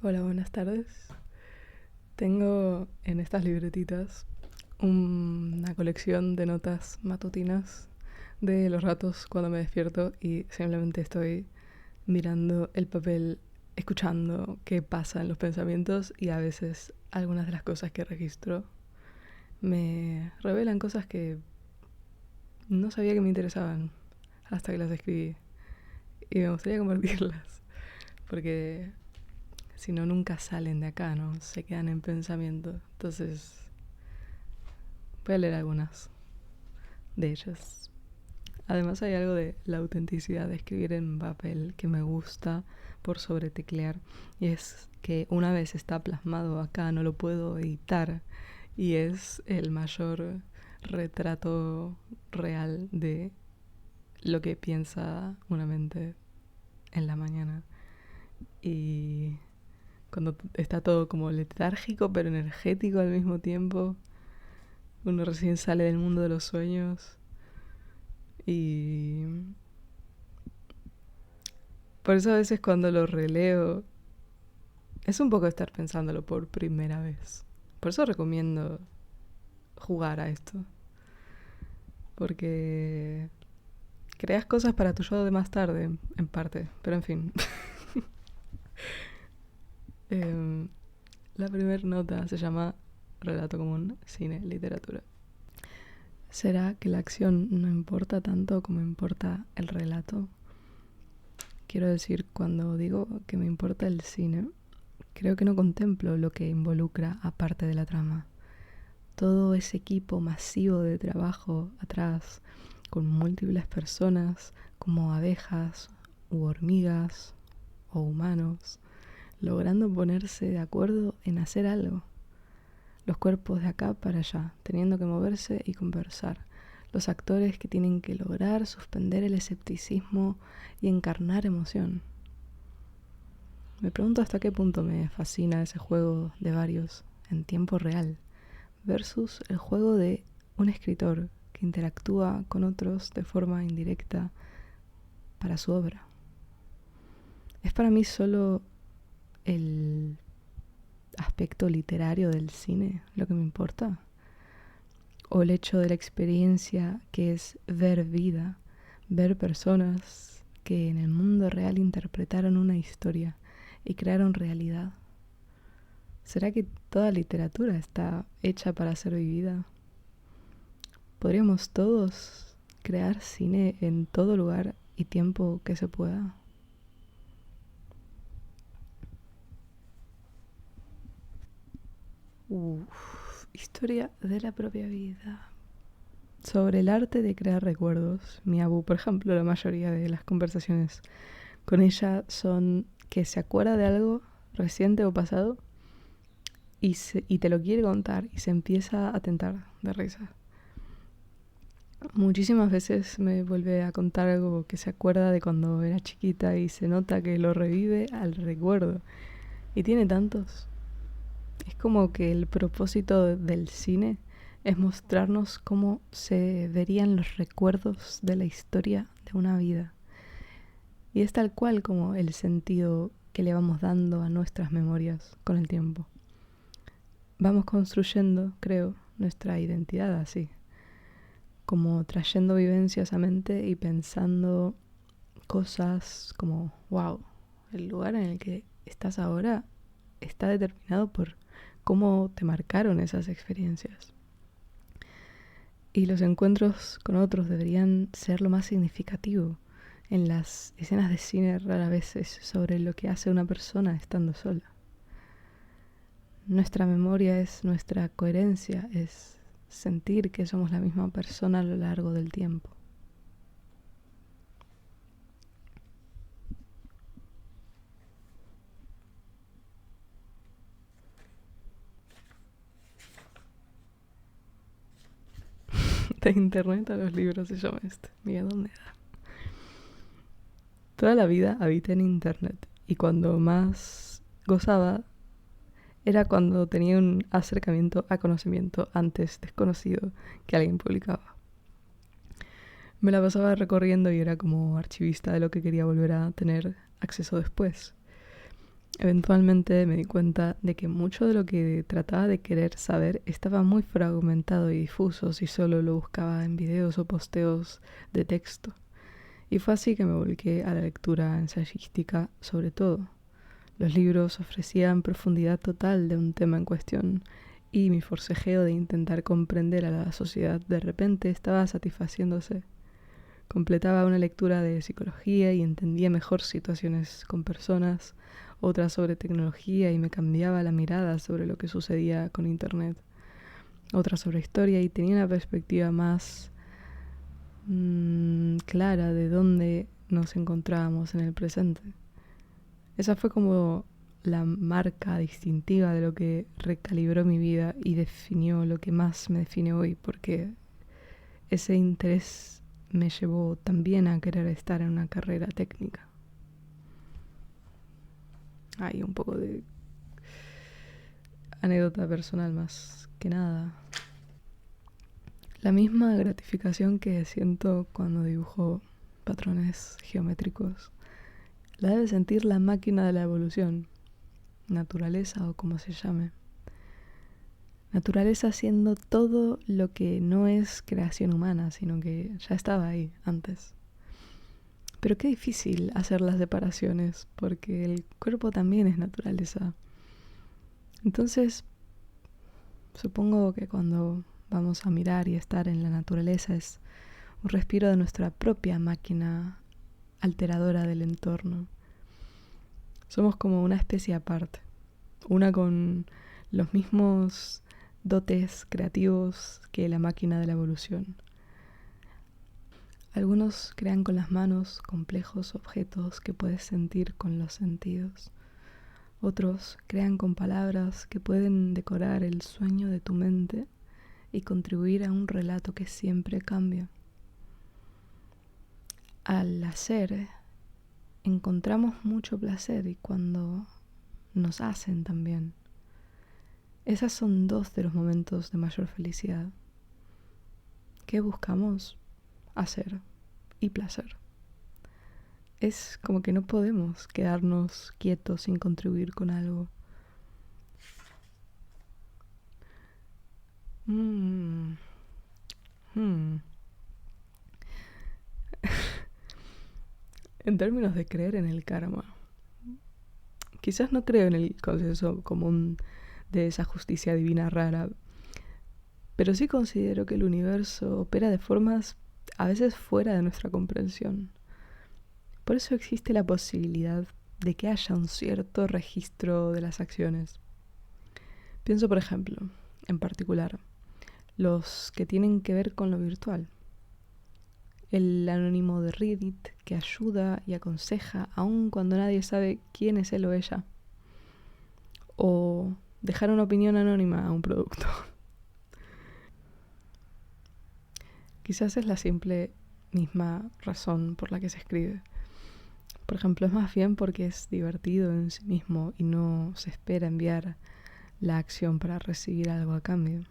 Hola, buenas tardes. Tengo en estas libretitas una colección de notas matutinas de los ratos cuando me despierto y simplemente estoy mirando el papel, escuchando qué pasa en los pensamientos y a veces algunas de las cosas que registro me revelan cosas que no sabía que me interesaban hasta que las escribí y me gustaría compartirlas porque si no nunca salen de acá, ¿no? Se quedan en pensamiento. Entonces voy a leer algunas de ellas. Además hay algo de la autenticidad de escribir en papel que me gusta por sobre teclear. Y es que una vez está plasmado acá no lo puedo editar. Y es el mayor retrato real de lo que piensa una mente en la mañana. Y cuando está todo como letárgico pero energético al mismo tiempo, uno recién sale del mundo de los sueños y por eso a veces cuando lo releo es un poco estar pensándolo por primera vez. Por eso recomiendo jugar a esto, porque creas cosas para tu yo de más tarde, en parte, pero en fin. eh, la primera nota se llama Relato común, cine, literatura. ¿Será que la acción no importa tanto como importa el relato? Quiero decir, cuando digo que me importa el cine, creo que no contemplo lo que involucra aparte de la trama. Todo ese equipo masivo de trabajo atrás, con múltiples personas como abejas u hormigas o humanos, logrando ponerse de acuerdo en hacer algo. Los cuerpos de acá para allá, teniendo que moverse y conversar. Los actores que tienen que lograr suspender el escepticismo y encarnar emoción. Me pregunto hasta qué punto me fascina ese juego de varios en tiempo real versus el juego de un escritor que interactúa con otros de forma indirecta para su obra. ¿Es para mí solo el aspecto literario del cine lo que me importa? ¿O el hecho de la experiencia que es ver vida, ver personas que en el mundo real interpretaron una historia y crearon realidad? ¿Será que toda literatura está hecha para ser vivida? ¿Podríamos todos crear cine en todo lugar y tiempo que se pueda? Historia de la propia vida. Sobre el arte de crear recuerdos, mi abu, por ejemplo, la mayoría de las conversaciones con ella son que se acuerda de algo reciente o pasado y te lo quiere contar y se empieza a tentar de risa. Muchísimas veces me vuelve a contar algo que se acuerda de cuando era chiquita y se nota que lo revive al recuerdo. Y tiene tantos. Es como que el propósito del cine es mostrarnos cómo se verían los recuerdos de la historia de una vida. Y es tal cual como el sentido que le vamos dando a nuestras memorias con el tiempo. Vamos construyendo, creo, nuestra identidad así, como trayendo vivencias a mente y pensando cosas como, wow, el lugar en el que estás ahora está determinado por cómo te marcaron esas experiencias. Y los encuentros con otros deberían ser lo más significativo. En las escenas de cine rara vez es sobre lo que hace una persona estando sola. Nuestra memoria es nuestra coherencia, es sentir que somos la misma persona a lo largo del tiempo. De internet a los libros se llama este. Mira dónde da. Toda la vida habité en internet y cuando más gozaba era cuando tenía un acercamiento a conocimiento antes desconocido que alguien publicaba. Me la pasaba recorriendo y era como archivista de lo que quería volver a tener acceso después. Eventualmente me di cuenta de que mucho de lo que trataba de querer saber estaba muy fragmentado y difuso si solo lo buscaba en videos o posteos de texto. Y fue así que me volqué a la lectura ensayística sobre todo. Los libros ofrecían profundidad total de un tema en cuestión, y mi forcejeo de intentar comprender a la sociedad de repente estaba satisfaciéndose. Completaba una lectura de psicología y entendía mejor situaciones con personas, otras sobre tecnología y me cambiaba la mirada sobre lo que sucedía con Internet, otra sobre historia y tenía una perspectiva más clara de dónde nos encontrábamos en el presente. Esa fue como la marca distintiva de lo que recalibró mi vida y definió lo que más me define hoy, porque ese interés me llevó también a querer estar en una carrera técnica. Hay un poco de anécdota personal más que nada. La misma gratificación que siento cuando dibujo patrones geométricos la debe sentir la máquina de la evolución, naturaleza o como se llame. Naturaleza haciendo todo lo que no es creación humana, sino que ya estaba ahí antes. Pero qué difícil hacer las separaciones, porque el cuerpo también es naturaleza. Entonces, supongo que cuando vamos a mirar y estar en la naturaleza es un respiro de nuestra propia máquina alteradora del entorno. Somos como una especie aparte, una con los mismos dotes creativos que la máquina de la evolución. Algunos crean con las manos complejos objetos que puedes sentir con los sentidos. Otros crean con palabras que pueden decorar el sueño de tu mente y contribuir a un relato que siempre cambia. Al hacer, encontramos mucho placer y cuando nos hacen también. Esas son dos de los momentos de mayor felicidad. ¿Qué buscamos? Hacer y placer. Es como que no podemos quedarnos quietos sin contribuir con algo. En términos de creer en el karma, quizás no creo en el consenso común de esa justicia divina rara, pero sí considero que el universo opera de formas a veces fuera de nuestra comprensión. Por eso existe la posibilidad de que haya un cierto registro de las acciones. Pienso, por ejemplo, en particular, los que tienen que ver con lo virtual. El anónimo de Reddit que ayuda y aconseja aun cuando nadie sabe quién es él o ella. O dejar una opinión anónima a un producto. Quizás es la simple misma razón por la que se escribe. Por ejemplo, es más bien porque es divertido en sí mismo y no se espera enviar la acción para recibir algo a cambio.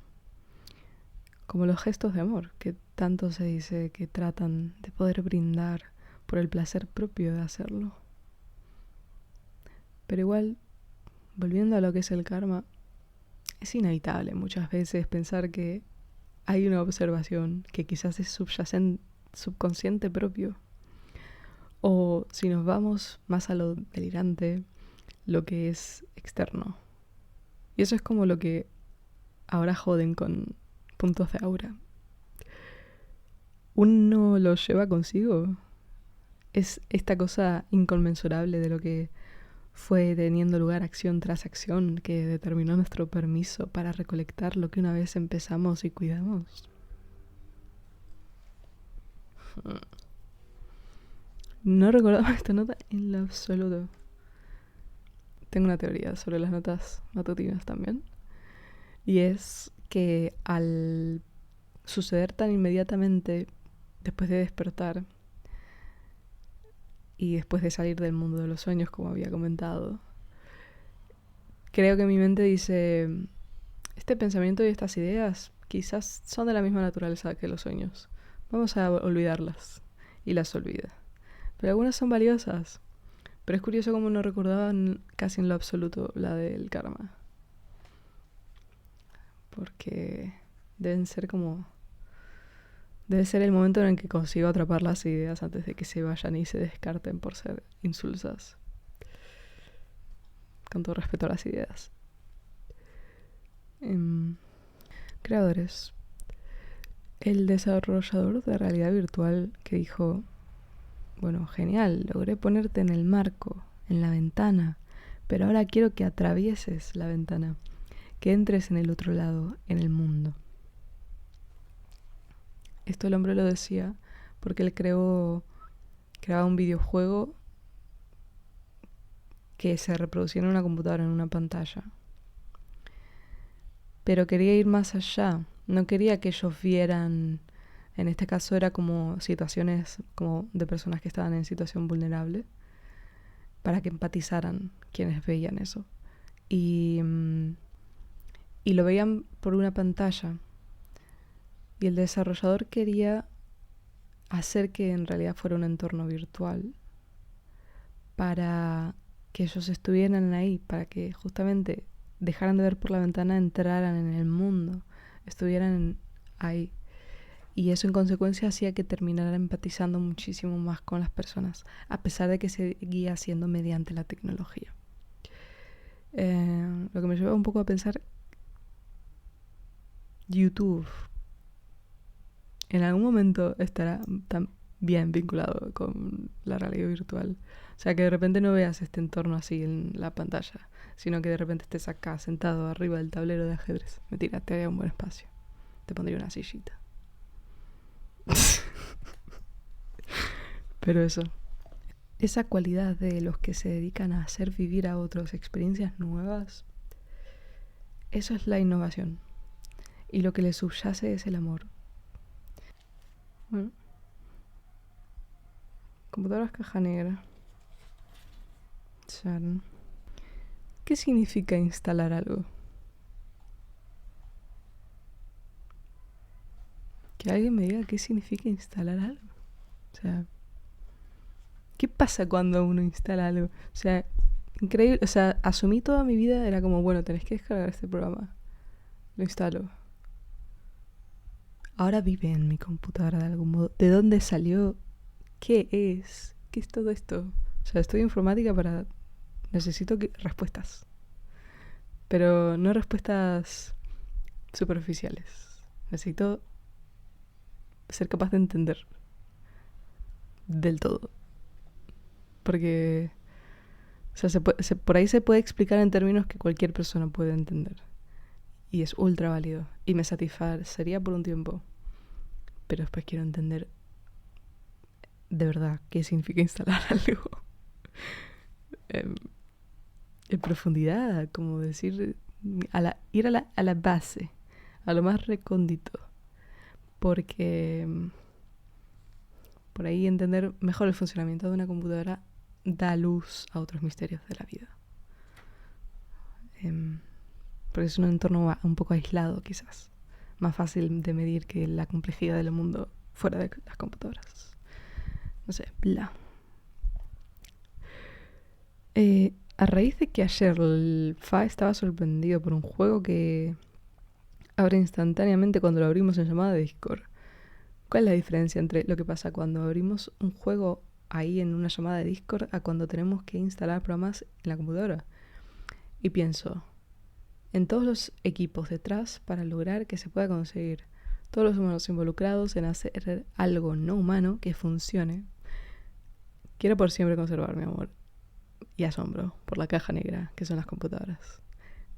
Como los gestos de amor, que tanto se dice que tratan de poder brindar por el placer propio de hacerlo. Pero igual, volviendo a lo que es el karma, es inevitable muchas veces pensar que hay una observación que quizás es subconsciente propio. O si nos vamos más a lo delirante, lo que es externo. Y eso es como lo que ahora joden con puntos de aura. Uno lo lleva consigo. Es esta cosa inconmensurable de lo que fue teniendo lugar acción tras acción que determinó nuestro permiso para recolectar lo que una vez empezamos y cuidamos. No recordaba esta nota en lo absoluto. Tengo una teoría sobre las notas matutinas también. Y es que al suceder tan inmediatamente después de despertar y después de salir del mundo de los sueños, como había comentado, creo que mi mente dice, este pensamiento y estas ideas quizás son de la misma naturaleza que los sueños. Vamos a olvidarlas. Y las olvida. Pero algunas son valiosas. Pero es curioso cómo no recordaba casi en lo absoluto la del karma. Porque deben ser como... Debe ser el momento en el que consigo atrapar las ideas antes de que se vayan y se descarten por ser insulsas. Con todo respeto a las ideas. Creadores. El desarrollador de realidad virtual que dijo, bueno, genial, logré ponerte en el marco, en la ventana, pero ahora quiero que atravieses la ventana, que entres en el otro lado, en el mundo. Esto el hombre lo decía porque él creaba un videojuego que se reproducía en una computadora, en una pantalla. Pero quería ir más allá. No quería que ellos vieran, en este caso era como situaciones como de personas que estaban en situación vulnerable, para que empatizaran quienes veían eso. Y lo veían por una pantalla. Y el desarrollador quería hacer que en realidad fuera un entorno virtual para que ellos estuvieran ahí, para que justamente dejaran de ver por la ventana, entraran en el mundo, estuvieran ahí. Y eso en consecuencia hacía que terminara empatizando muchísimo más con las personas, a pesar de que se guía haciendo mediante la tecnología. Lo que me lleva un poco a pensar, YouTube en algún momento estará bien vinculado con la realidad virtual. O sea, que de repente no veas este entorno así en la pantalla, sino que de repente estés acá sentado arriba del tablero de ajedrez. Mentira, te haría un buen espacio. Te pondría una sillita. Pero eso, esa cualidad de los que se dedican a hacer vivir a otros experiencias nuevas, eso es la innovación. Y lo que le subyace es el amor. Bueno, computadoras caja negra. Chan. ¿Qué significa instalar algo? Que alguien me diga qué significa instalar algo. O sea, ¿qué pasa cuando uno instala algo? O sea, increíble. O sea, asumí toda mi vida, era como, bueno, tenés que descargar este programa. Lo instalo. Ahora vive en mi computadora de algún modo. ¿De dónde salió? ¿Qué es? ¿Qué es todo esto? O sea, estudio informática para... Necesito respuestas. Pero no respuestas superficiales. Necesito ser capaz de entender del todo. Porque, o sea, por ahí se puede explicar en términos que cualquier persona puede entender. Y es ultra válido. Y me satisfacería por un tiempo. Pero después quiero entender de verdad qué significa instalar algo. En profundidad, como decir, ir a la base, a lo más recóndito. Porque por ahí entender mejor el funcionamiento de una computadora da luz a otros misterios de la vida. Porque es un entorno un poco aislado, quizás. Más fácil de medir que la complejidad del mundo fuera de las computadoras. No sé, bla. A raíz de que ayer el FA estaba sorprendido por un juego que abre instantáneamente cuando lo abrimos en llamada de Discord. ¿Cuál es la diferencia entre lo que pasa cuando abrimos un juego ahí en una llamada de Discord a cuando tenemos que instalar programas en la computadora? Y pienso, en todos los equipos detrás para lograr que se pueda conseguir, todos los humanos involucrados en hacer algo no humano que funcione, quiero por siempre conservar mi amor y asombro por la caja negra que son las computadoras.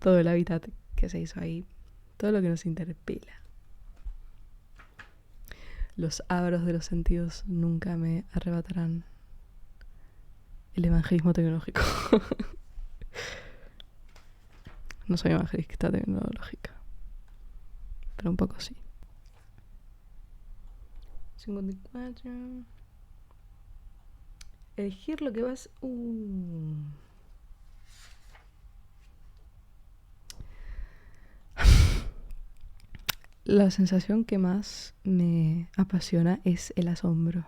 Todo el hábitat que se hizo ahí, todo lo que nos interpela. Los aros de los sentidos nunca me arrebatarán el evangelismo tecnológico. No soy evangelista tecnológica, pero un poco sí. 54. Elegir lo que vas... La sensación que más me apasiona es el asombro.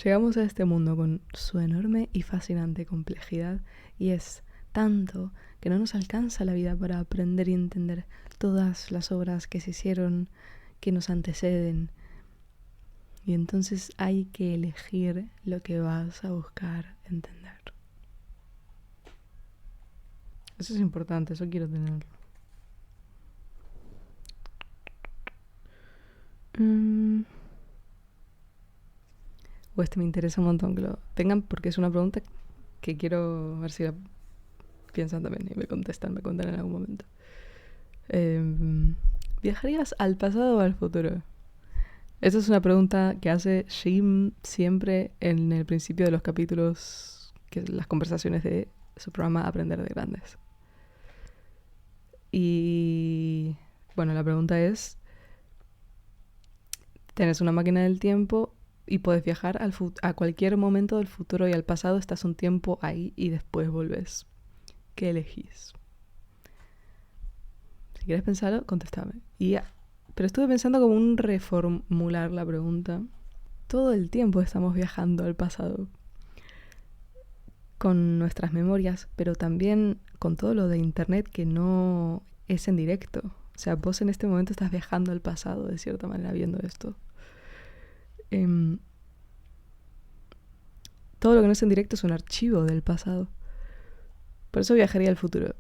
Llegamos a este mundo con su enorme y fascinante complejidad y es tanto que no nos alcanza la vida para aprender y entender todas las obras que se hicieron, que nos anteceden. Y entonces hay que elegir lo que vas a buscar entender. Eso es importante, eso quiero tenerlo. O me interesa un montón que lo tengan porque es una pregunta que quiero ver si la piensan también y me contestan en algún momento. ¿Viajarías al pasado o al futuro? Esa es una pregunta que hace Jim siempre en el principio de los capítulos, que las conversaciones de su programa Aprender de Grandes. Y bueno, la pregunta es, tienes una máquina del tiempo y puedes viajar a cualquier momento del futuro y al pasado, estás un tiempo ahí y después volvés. ¿Qué elegís? Si quieres pensarlo, contéstame. Pero estuve pensando como un reformular la pregunta. Todo el tiempo estamos viajando al pasado con nuestras memorias, pero también con todo lo de internet que no es en directo. O sea, vos en este momento estás viajando al pasado, de cierta manera, viendo esto. Todo lo que no es en directo es un archivo del pasado. Por eso viajaría al futuro.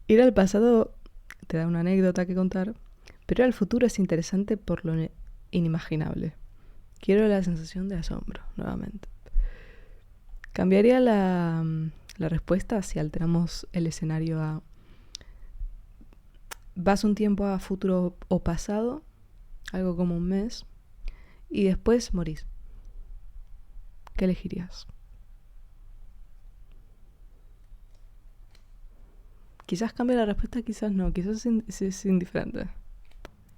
Ir al pasado te da una anécdota que contar, pero ir al futuro es interesante por lo inimaginable. Quiero la sensación de asombro, nuevamente. Cambiaría la respuesta si alteramos el escenario a vas un tiempo a futuro o pasado, algo como un mes, y después morís. ¿Qué elegirías? Quizás cambie la respuesta, quizás no, quizás es indiferente.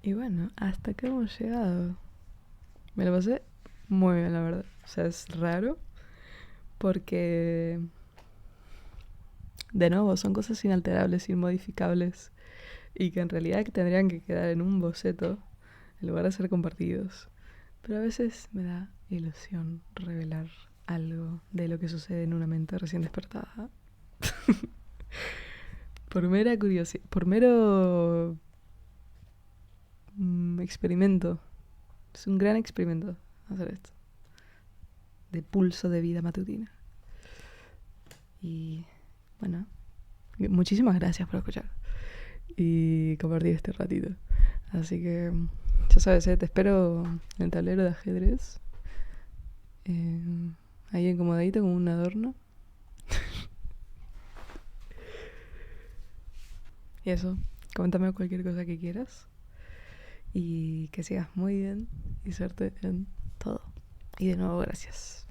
Y bueno, hasta acá hemos llegado. Me lo pasé muy bien, la verdad. O sea, es raro porque, de nuevo, son cosas inalterables, inmodificables y que en realidad tendrían que quedar en un boceto en lugar de ser compartidos. Pero a veces me da ilusión revelar algo de lo que sucede en una mente recién despertada. Por mera curiosidad, por mero experimento. Es un gran experimento hacer esto. De pulso de vida matutina. Y bueno, muchísimas gracias por escuchar y compartir este ratito. Así que ya sabes, te espero en el tablero de ajedrez. Ahí acomodadito como un adorno. Y eso, coméntame cualquier cosa que quieras. Y que sigas muy bien y suerte en todo. Y de nuevo, gracias.